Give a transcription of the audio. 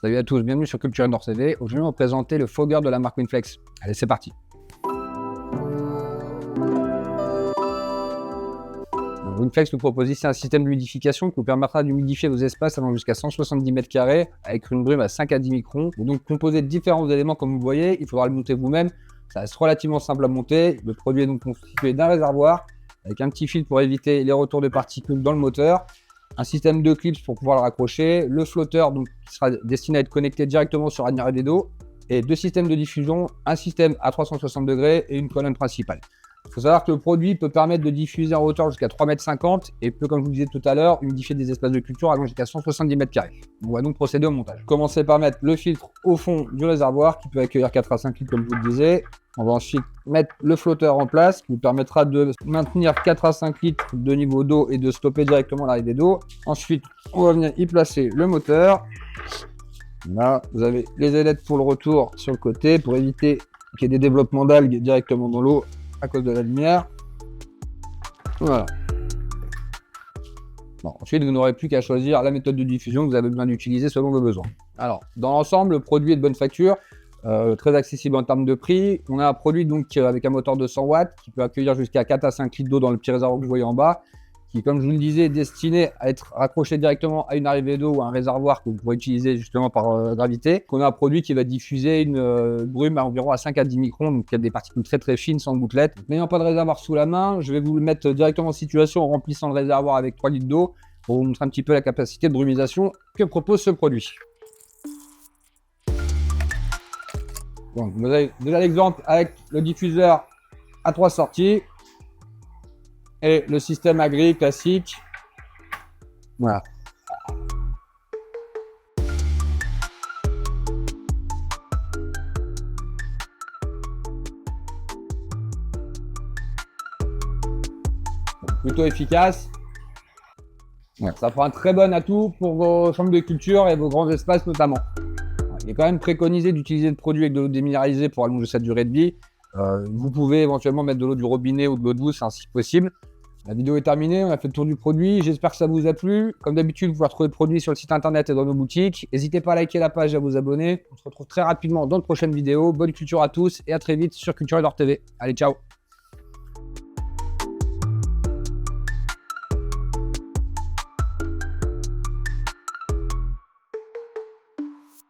Salut à tous, bienvenue sur Culture Indoor TV. Aujourd'hui, on va vous présenter le fogger de la marque Winflex. Allez, c'est parti. Winflex nous propose ici un système d'humidification qui vous permettra d'humidifier vos espaces allant jusqu'à 170 mètres carrés avec une brume à 5 à 10 microns. Donc composé de différents éléments comme vous voyez, il faudra le monter vous-même. Ça reste relativement simple à monter. Le produit est donc constitué d'un réservoir avec un petit fil pour éviter les retours de particules dans le moteur, un système de clips pour pouvoir le raccrocher, le flotteur donc, qui sera destiné à être connecté directement sur un arrivée d'eau, et deux systèmes de diffusion, un système à 360 degrés et une colonne principale. Il faut savoir que le produit peut permettre de diffuser en hauteur jusqu'à 3,50 m et peut, comme je vous disais tout à l'heure, humidifier des espaces de culture allant jusqu'à 170 mètres carrés. On va donc procéder au montage. Commencer par mettre le filtre au fond du réservoir qui peut accueillir 4 à 5 litres comme je vous le disais. On va ensuite mettre le flotteur en place qui nous permettra de maintenir 4 à 5 litres de niveau d'eau et de stopper directement l'arrivée d'eau. Ensuite, on va venir y placer le moteur. Là, vous avez les ailettes pour le retour sur le côté pour éviter qu'il y ait des développements d'algues directement dans l'eau à cause de la lumière. Voilà. Bon, ensuite, vous n'aurez plus qu'à choisir la méthode de diffusion que vous avez besoin d'utiliser selon vos besoins. Alors, dans l'ensemble, le produit est de bonne facture, très accessible en termes de prix. On a un produit donc avec un moteur de 100 watts qui peut accueillir jusqu'à 4 à 5 litres d'eau dans le petit réservoir que vous voyez en bas, qui, comme je vous le disais, est destiné à être raccroché directement à une arrivée d'eau ou à un réservoir que vous pourrez utiliser justement par gravité. On a un produit qui va diffuser une brume à environ à 5 à 10 microns, donc il y a des particules très très fines sans gouttelettes. N'ayant pas de réservoir sous la main, je vais vous le mettre directement en situation en remplissant le réservoir avec 3 litres d'eau pour vous montrer un petit peu la capacité de brumisation que propose ce produit. Donc, vous avez déjà l'exemple avec le diffuseur à 3 sorties. Et le système agri classique. Voilà. Plutôt efficace. Ouais. Ça fera un très bon atout pour vos chambres de culture et vos grands espaces notamment. Il est quand même préconisé d'utiliser le produit avec de l'eau déminéralisée pour allonger sa durée de vie. Vous pouvez éventuellement mettre de l'eau du robinet ou de l'eau douce si possible. La vidéo est terminée, on a fait le tour du produit, j'espère que ça vous a plu. Comme d'habitude, vous pouvez retrouver le produit sur le site internet et dans nos boutiques. N'hésitez pas à liker la page et à vous abonner. On se retrouve très rapidement dans de prochaines vidéos. Bonne culture à tous et à très vite sur Culture Indoor TV. Allez, ciao!